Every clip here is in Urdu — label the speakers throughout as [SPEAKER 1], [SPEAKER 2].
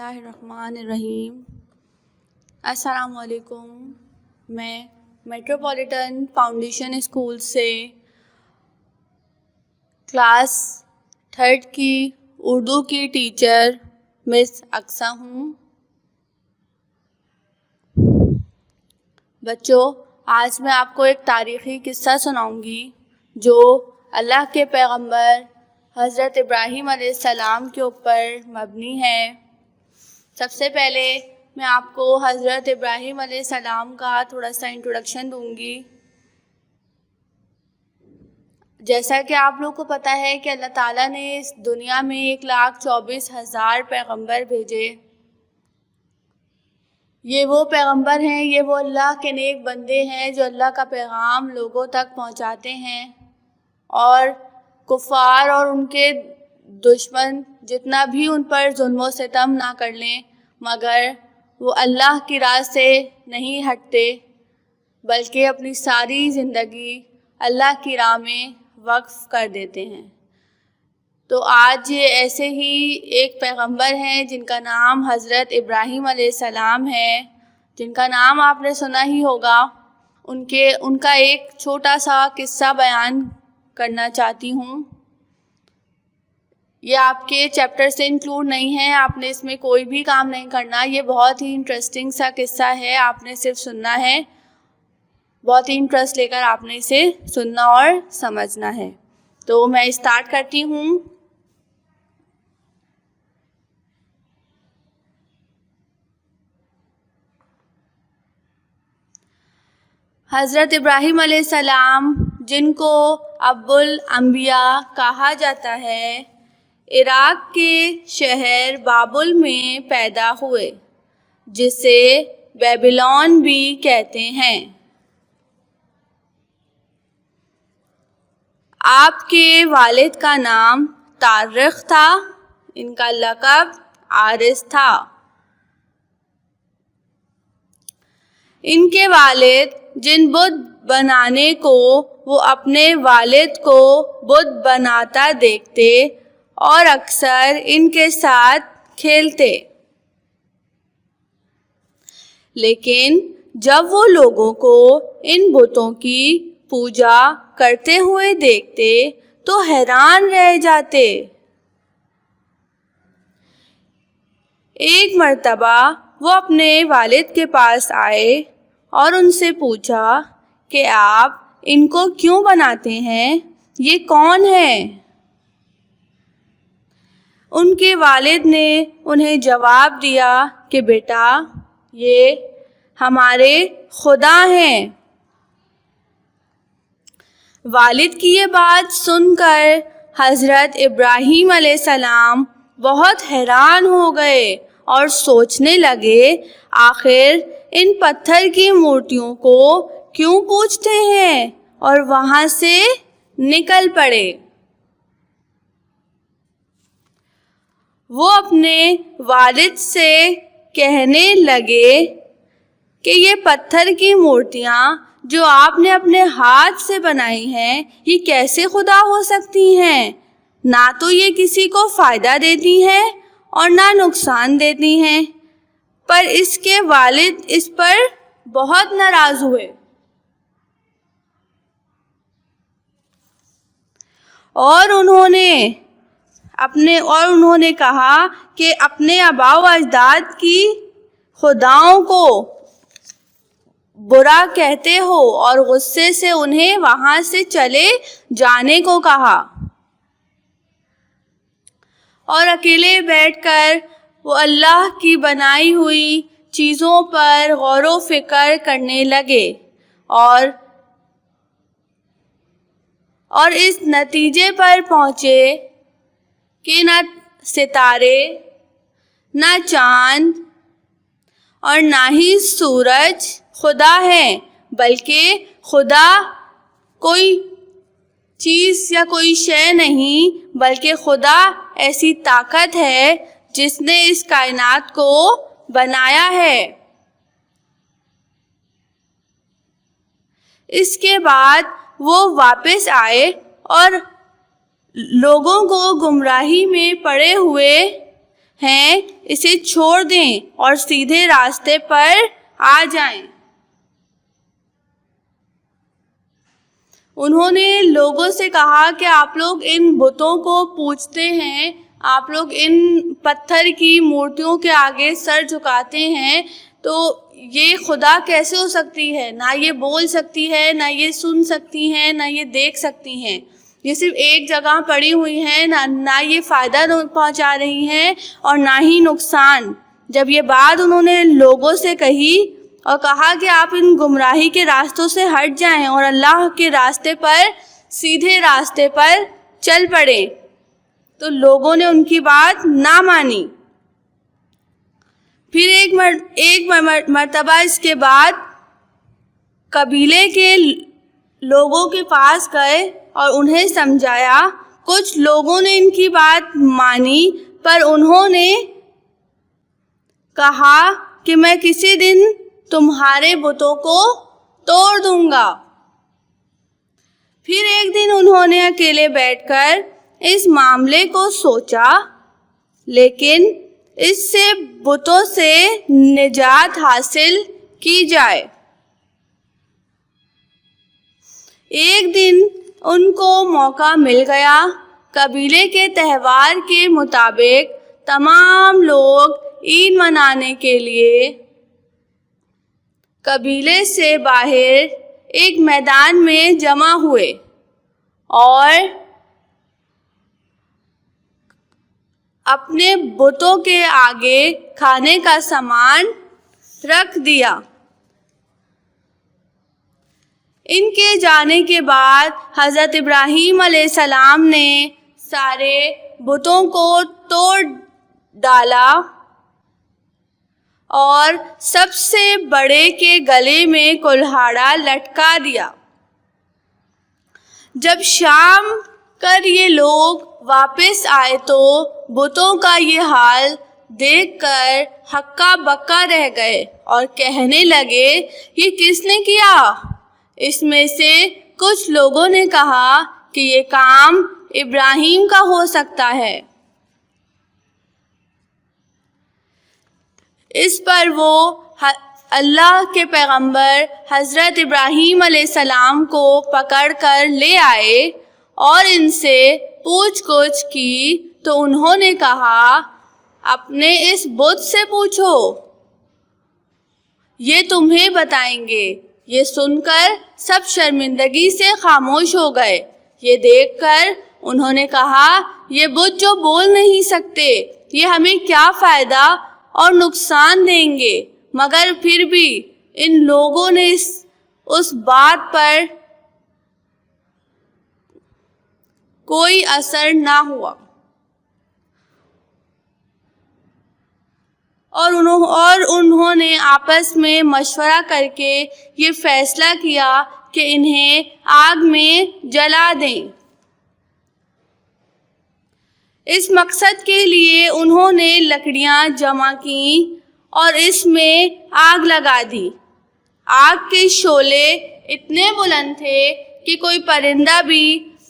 [SPEAKER 1] اللہ الرحمن الرحیم۔ السلام علیکم۔ میں میٹروپولیٹن فاؤنڈیشن اسکول سے کلاس 3 کی اردو کی ٹیچر مس اقصیٰ ہوں۔ بچوں، آج میں آپ کو ایک تاریخی قصہ سناؤں گی جو اللہ کے پیغمبر حضرت ابراہیم علیہ السلام کے اوپر مبنی ہے۔ سب سے پہلے میں آپ کو حضرت ابراہیم علیہ السلام کا تھوڑا سا انٹروڈکشن دوں گی۔ جیسا کہ آپ لوگ کو پتہ ہے کہ اللہ تعالیٰ نے اس دنیا میں 1,24,000 پیغمبر بھیجے۔ یہ وہ پیغمبر ہیں، یہ وہ اللہ کے نیک بندے ہیں جو اللہ کا پیغام لوگوں تک پہنچاتے ہیں، اور کفار اور ان کے دشمن جتنا بھی ان پر ظلم و ستم نہ کر لیں، مگر وہ اللہ کی راہ سے نہیں ہٹتے، بلکہ اپنی ساری زندگی اللہ کی راہ میں وقف کر دیتے ہیں۔ تو آج یہ ایسے ہی ایک پیغمبر ہیں جن کا نام حضرت ابراہیم علیہ السلام ہے، جن کا نام آپ نے سنا ہی ہوگا۔ ان کا ایک چھوٹا سا قصہ بیان کرنا چاہتی ہوں۔ یہ آپ کے چیپٹر سے انکلوڈ نہیں ہے، آپ نے اس میں کوئی بھی کام نہیں کرنا۔ یہ بہت ہی انٹرسٹنگ سا قصہ ہے، آپ نے صرف سننا ہے، بہت ہی انٹرسٹ لے کر آپ نے اسے سننا اور سمجھنا ہے۔ تو میں اسٹارٹ کرتی ہوں۔ حضرت ابراہیم علیہ السلام، جن کو ابو الانبیاء کہا جاتا ہے، عراق کے شہر بابل میں پیدا ہوئے، جسے بیبلون بھی کہتے ہیں۔ آپ کے والد کا نام طارق تھا، ان کا لقب عارث تھا۔ ان کے والد جن بت بنانے کو وہ اپنے والد کو بت بناتا دیکھتے اور اکثر ان کے ساتھ کھیلتے، لیکن جب وہ لوگوں کو ان بتوں کی پوجا کرتے ہوئے دیکھتے تو حیران رہ جاتے۔ ایک مرتبہ وہ اپنے والد کے پاس آئے اور ان سے پوچھا کہ آپ ان کو کیوں بناتے ہیں؟ یہ کون ہے؟ ان کے والد نے انہیں جواب دیا کہ بیٹا، یہ ہمارے خدا ہیں۔ والد کی یہ بات سن کر حضرت ابراہیم علیہ السلام بہت حیران ہو گئے اور سوچنے لگے، آخر ان پتھر کی مورتیوں کو کیوں پوجتے ہیں، اور وہاں سے نکل پڑے۔ وہ اپنے والد سے کہنے لگے کہ یہ پتھر کی مورتیاں جو آپ نے اپنے ہاتھ سے بنائی ہیں، یہ کیسے خدا ہو سکتی ہیں؟ نہ تو یہ کسی کو فائدہ دیتی ہیں اور نہ نقصان دیتی ہیں۔ پر اس کے والد اس پر بہت ناراض ہوئے اور انہوں نے کہا کہ اپنے آباء و اجداد کی خداؤں کو برا کہتے ہو، اور غصے سے انہیں وہاں سے چلے جانے کو کہا، اور اکیلے بیٹھ کر وہ اللہ کی بنائی ہوئی چیزوں پر غور و فکر کرنے لگے، اور اس نتیجے پر پہنچے کہ نہ ستارے، نہ چاند اور نہ ہی سورج خدا ہے، بلکہ خدا کوئی چیز یا کوئی شے نہیں، بلکہ خدا ایسی طاقت ہے جس نے اس کائنات کو بنایا ہے۔ اس کے بعد وہ واپس آئے اور لوگوں کو گمراہی میں پڑے ہوئے ہیں اسے چھوڑ دیں اور سیدھے راستے پر آ جائیں۔ انہوں نے لوگوں سے کہا کہ آپ لوگ ان بتوں کو پوجتے ہیں، آپ لوگ ان پتھر کی مورتیوں کے آگے سر جھکاتے ہیں، تو یہ خدا کیسے ہو سکتی ہے؟ نہ یہ بول سکتی ہے، نہ یہ سن سکتی ہیں، نہ یہ دیکھ سکتی ہیں، یہ صرف ایک جگہ پڑی ہوئی ہیں، نہ یہ فائدہ پہنچا رہی ہیں اور نہ ہی نقصان۔ جب یہ بات انہوں نے لوگوں سے کہی اور کہا کہ آپ ان گمراہی کے راستوں سے ہٹ جائیں اور اللہ کے راستے پر، سیدھے راستے پر چل پڑیں، تو لوگوں نے ان کی بات نہ مانی۔ پھر ایک مرتبہ اس کے بعد قبیلے کے لوگوں کے پاس گئے اور انہیں سمجھایا۔ کچھ لوگوں نے ان کی بات مانی، پر انہوں نے کہا کہ میں کسی دن تمہارے بتوں کو توڑ دوں گا۔ پھر ایک دن انہوں نے اکیلے بیٹھ کر اس معاملے کو سوچا، لیکن اس سے بتوں سے نجات حاصل کی جائے۔ ایک دن ان کو موقع مل گیا۔ قبیلے کے تہوار کے مطابق تمام لوگ عید منانے کے لیے قبیلے سے باہر ایک میدان میں جمع ہوئے اور اپنے بتوں کے آگے کھانے کا سامان رکھ دیا۔ ان کے جانے کے بعد حضرت ابراہیم علیہ السلام نے سارے بتوں کو توڑ ڈالا اور سب سے بڑے کے گلے میں کلہاڑا لٹکا دیا۔ جب شام کر یہ لوگ واپس آئے تو بتوں کا یہ حال دیکھ کر ہکا بکا رہ گئے اور کہنے لگے، یہ کس نے کیا؟ اس میں سے کچھ لوگوں نے کہا کہ یہ کام ابراہیم کا ہو سکتا ہے۔ اس پر وہ اللہ کے پیغمبر حضرت ابراہیم علیہ السلام کو پکڑ کر لے آئے اور ان سے پوچھ گچھ کی تو انہوں نے کہا، اپنے اس بت سے پوچھو، یہ تمہیں بتائیں گے۔ یہ سن کر سب شرمندگی سے خاموش ہو گئے۔ یہ دیکھ کر انہوں نے کہا، یہ بت جو بول نہیں سکتے، یہ ہمیں کیا فائدہ اور نقصان دیں گے؟ مگر پھر بھی ان لوگوں نے اس بات پر کوئی اثر نہ ہوا اور انہوں نے آپس میں مشورہ کر کے یہ فیصلہ کیا کہ انہیں آگ میں جلا دیں۔ اس مقصد کے لیے انہوں نے لکڑیاں جمع کیں اور اس میں آگ لگا دی۔ آگ کے شعلے اتنے بلند تھے کہ کوئی پرندہ بھی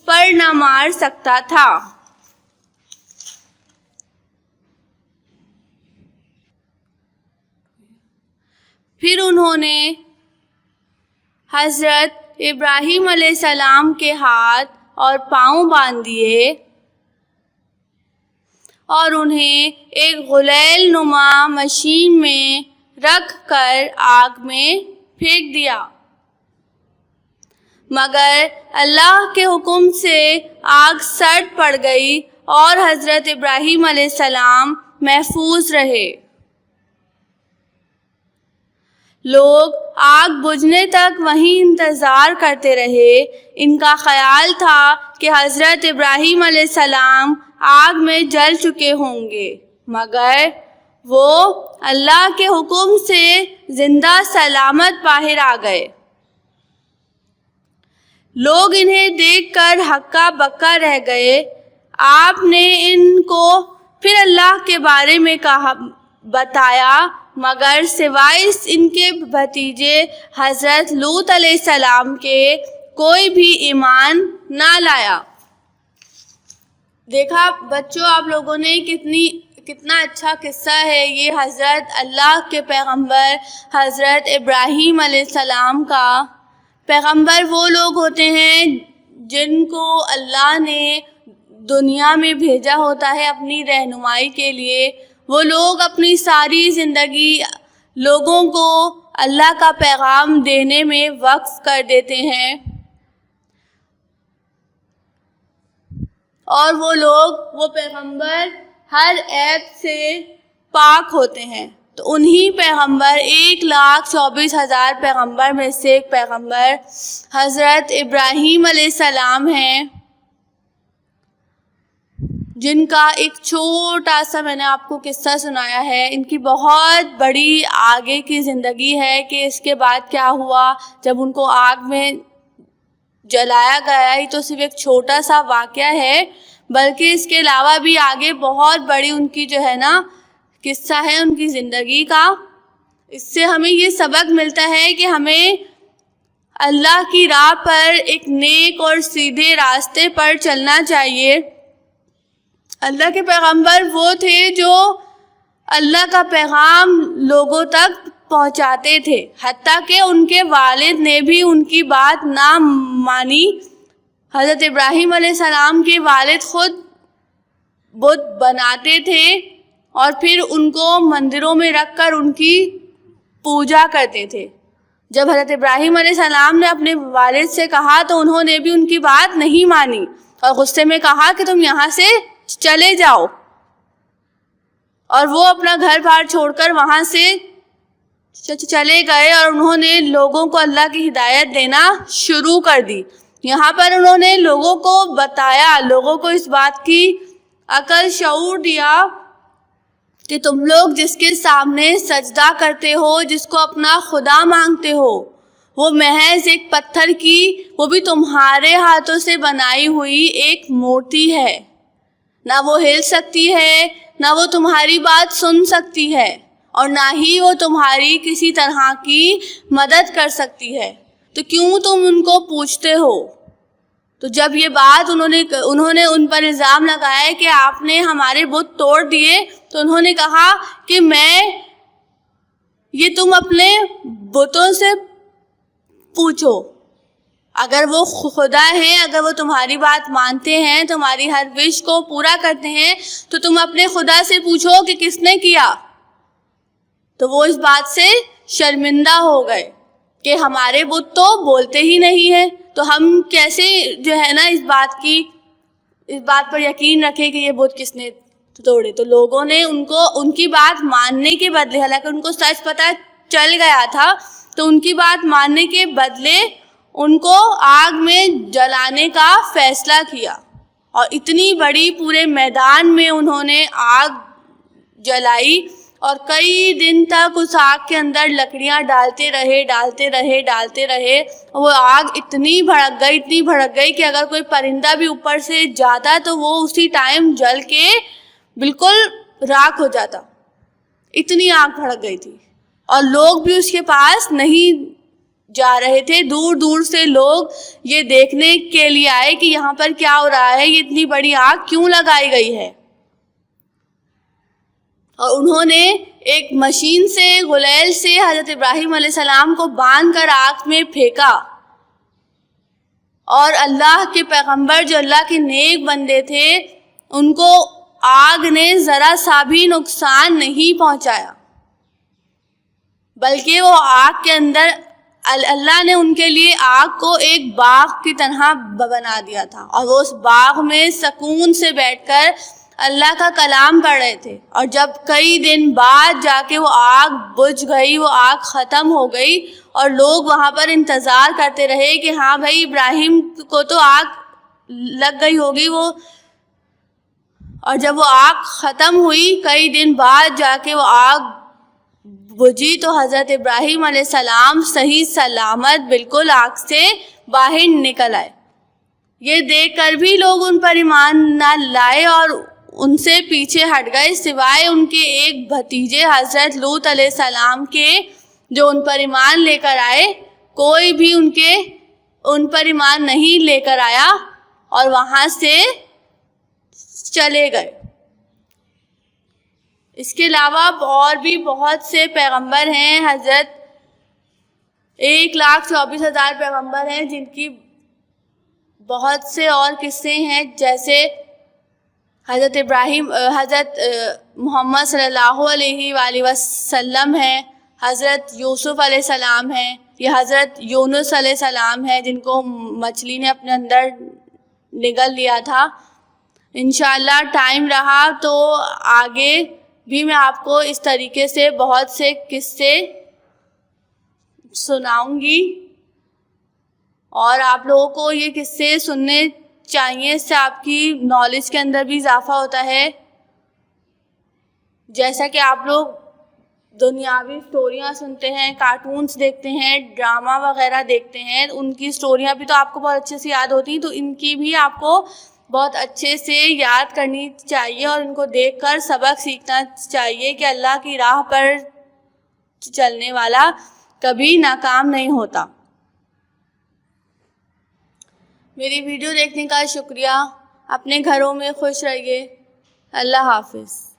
[SPEAKER 1] پر نہ مار سکتا تھا۔ پھر انہوں نے حضرت ابراہیم علیہ السلام کے ہاتھ اور پاؤں باندھ دیے اور انہیں ایک غلیل نما مشین میں رکھ کر آگ میں پھینک دیا، مگر اللہ کے حکم سے آگ سرد پڑ گئی اور حضرت ابراہیم علیہ السلام محفوظ رہے۔ لوگ آگ بجھنے تک وہیں انتظار کرتے رہے۔ ان کا خیال تھا کہ حضرت ابراہیم علیہ السلام آگ میں جل چکے ہوں گے، مگر وہ اللہ کے حکم سے زندہ سلامت باہر آ گئے۔ لوگ انہیں دیکھ کر ہکا بکا رہ گئے۔ آپ نے ان کو پھر اللہ کے بارے میں بتایا، مگر سوائے ان کے بھتیجے حضرت لوط علیہ السلام کے کوئی بھی ایمان نہ لایا۔ دیکھا بچوں، آپ لوگوں نے کتنا اچھا قصہ ہے یہ حضرت اللہ کے پیغمبر حضرت ابراہیم علیہ السلام کا۔ پیغمبر وہ لوگ ہوتے ہیں جن کو اللہ نے دنیا میں بھیجا ہوتا ہے اپنی رہنمائی کے لیے۔ وہ لوگ اپنی ساری زندگی لوگوں کو اللہ کا پیغام دینے میں وقف کر دیتے ہیں، اور وہ لوگ، وہ پیغمبر ہر عیب سے پاک ہوتے ہیں۔ تو انہی پیغمبر 1,24,000 پیغمبر میں سے ایک پیغمبر حضرت ابراہیم علیہ السلام ہیں، جن کا ایک چھوٹا سا میں نے آپ کو قصہ سنایا ہے۔ ان کی بہت بڑی آگے کی زندگی ہے کہ اس کے بعد کیا ہوا جب ان کو آگ میں جلایا گیا۔ یہ تو صرف ایک چھوٹا سا واقعہ ہے، بلکہ اس کے علاوہ بھی آگے بہت بڑی ان کی جو ہے نا قصہ ہے ان کی زندگی کا۔ اس سے ہمیں یہ سبق ملتا ہے کہ ہمیں اللہ کی راہ پر ایک نیک اور سیدھے راستے پر چلنا چاہیے۔ اللہ کے پیغمبر وہ تھے جو اللہ کا پیغام لوگوں تک پہنچاتے تھے، حتیٰ کہ ان کے والد نے بھی ان کی بات نہ مانی۔ حضرت ابراہیم علیہ السلام کے والد خود بت بناتے تھے اور پھر ان کو مندروں میں رکھ کر ان کی پوجا کرتے تھے۔ جب حضرت ابراہیم علیہ السلام نے اپنے والد سے کہا تو انہوں نے بھی ان کی بات نہیں مانی اور غصے میں کہا کہ تم یہاں سے چلے جاؤ، اور وہ اپنا گھر بار چھوڑ کر وہاں سے چلے گئے اور انہوں نے لوگوں کو اللہ کی ہدایت دینا شروع کر دی۔ یہاں پر انہوں نے لوگوں کو بتایا، لوگوں کو اس بات کی عقل شعور دیا کہ تم لوگ جس کے سامنے سجدہ کرتے ہو، جس کو اپنا خدا مانگتے ہو، وہ محض ایک پتھر کی، وہ بھی تمہارے ہاتھوں سے بنائی ہوئی ایک مورتی ہے۔ نہ وہ ہل سکتی ہے، نہ وہ تمہاری بات سن سکتی ہے، اور نہ ہی وہ تمہاری کسی طرح کی مدد کر سکتی ہے، تو کیوں تم ان کو پوچھتے ہو؟ تو جب یہ بات انہوں نے ان پر الزام لگایا کہ آپ نے ہمارے بت توڑ دیے، تو انہوں نے کہا کہ یہ تم اپنے بتوں سے پوچھو، اگر وہ خدا ہیں، اگر وہ تمہاری بات مانتے ہیں، تمہاری ہر وش کو پورا کرتے ہیں، تو تم اپنے خدا سے پوچھو کہ کس نے کیا۔ تو وہ اس بات سے شرمندہ ہو گئے کہ ہمارے بت تو بولتے ہی نہیں ہیں، تو ہم کیسے جو ہے نا اس بات پر یقین رکھے کہ یہ بت کس نے توڑے۔ تو لوگوں نے ان کی بات ماننے کے بدلے، حالانکہ ان کو سچ پتہ چل گیا تھا، تو ان کی بات ماننے کے بدلے ان کو آگ میں جلانے کا فیصلہ کیا، اور اتنی بڑی پورے میدان میں انہوں نے آگ جلائی، اور کئی دن تک اس آگ کے اندر لکڑیاں ڈالتے رہے۔ وہ آگ اتنی بھڑک گئی کہ اگر کوئی پرندہ بھی اوپر سے جاتا تو وہ اسی ٹائم جل کے بالکل راکھ ہو جاتا، اتنی آگ بھڑک گئی تھی۔ اور لوگ بھی اس کے پاس نہیں جا رہے تھے، دور دور سے لوگ یہ دیکھنے کے لیے آئے کہ یہاں پر کیا ہو رہا ہے، یہ اتنی بڑی آگ کیوں لگائی گئی ہے۔ اور انہوں نے ایک مشین سے، غلیل سے حضرت ابراہیم علیہ السلام کو باندھ کر آگ میں پھینکا، اور اللہ کے پیغمبر جو اللہ کے نیک بندے تھے، ان کو آگ نے ذرا سا بھی نقصان نہیں پہنچایا، بلکہ وہ آگ کے اندر اللہ نے ان کے لیے آگ کو ایک باغ کی طرح بنا دیا تھا، اور وہ اس باغ میں سکون سے بیٹھ کر اللہ کا کلام پڑھ رہے تھے۔ اور جب کئی دن بعد جا کے وہ آگ بجھ گئی، وہ آگ ختم ہو گئی، اور لوگ وہاں پر انتظار کرتے رہے کہ ہاں بھائی ابراہیم کو تو آگ لگ گئی ہوگی اور جب وہ آگ ختم ہوئی، کئی دن بعد جا کے وہ آگ بجھی، تو حضرت ابراہیم علیہ السلام صحیح سلامت بالکل آگ سے باہر نکل آئے۔ یہ دیکھ کر بھی لوگ ان پر ایمان نہ لائے اور ان سے پیچھے ہٹ گئے، سوائے ان کے ایک بھتیجے حضرت لوط علیہ السلام کے، جو ان پر ایمان لے کر آئے۔ کوئی بھی ان پر ایمان نہیں لے کر آیا اور وہاں سے چلے گئے۔ اس کے علاوہ اور بھی بہت سے پیغمبر ہیں، حضرت 1,24,000 پیغمبر ہیں جن کی بہت سے اور قصے ہیں، جیسے حضرت ابراہیم، حضرت محمد صلی اللہ علیہ وآلہ وسلم ہیں، حضرت یوسف علیہ السلام ہیں، یہ حضرت یونس علیہ السلام ہیں جن کو مچھلی نے اپنے اندر نگل لیا تھا۔ انشاءاللہ ٹائم رہا تو آگے بھی میں آپ کو اس طریقے سے بہت سے قصے سناؤں گی، اور آپ لوگوں کو یہ قصے سننے چاہیے، اس سے آپ کی نالج کے اندر بھی اضافہ ہوتا ہے۔ جیسا کہ آپ لوگ دنیاوی سٹوریاں سنتے ہیں، کارٹونز دیکھتے ہیں، ڈرامہ وغیرہ دیکھتے ہیں، ان کی سٹوریاں بھی تو آپ کو بہت اچھے سے یاد ہوتی ہیں، تو ان کی بھی آپ کو بہت اچھے سے یاد کرنی چاہیے اور ان کو دیکھ کر سبق سیکھنا چاہیے کہ اللہ کی راہ پر چلنے والا کبھی ناکام نہیں ہوتا۔ میری ویڈیو دیکھنے کا شکریہ، اپنے گھروں میں خوش رہیے، اللہ حافظ۔